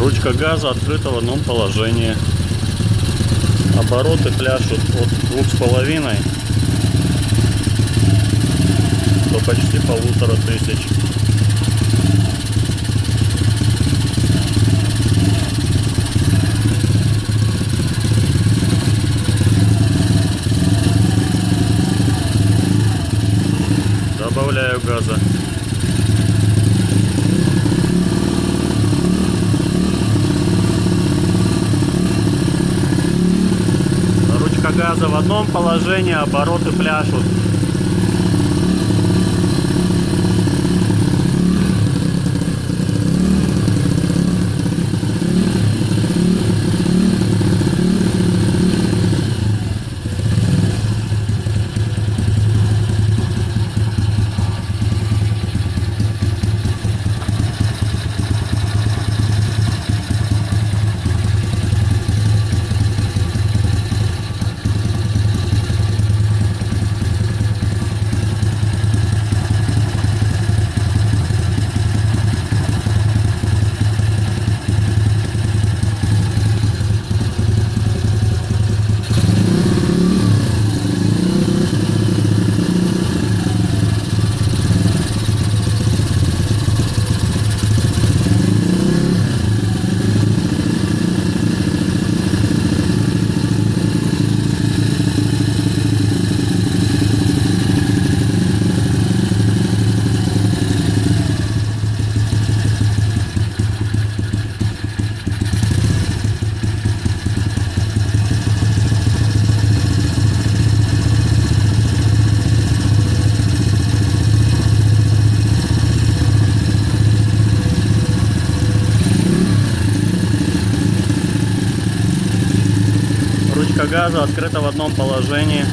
Ручка газа открыта в одном положении. Обороты пляшут от 2,5 до почти 1500. Добавляю газа. Ручка газа в одном положении, обороты пляшут. Ручка газа открыта в одном положении.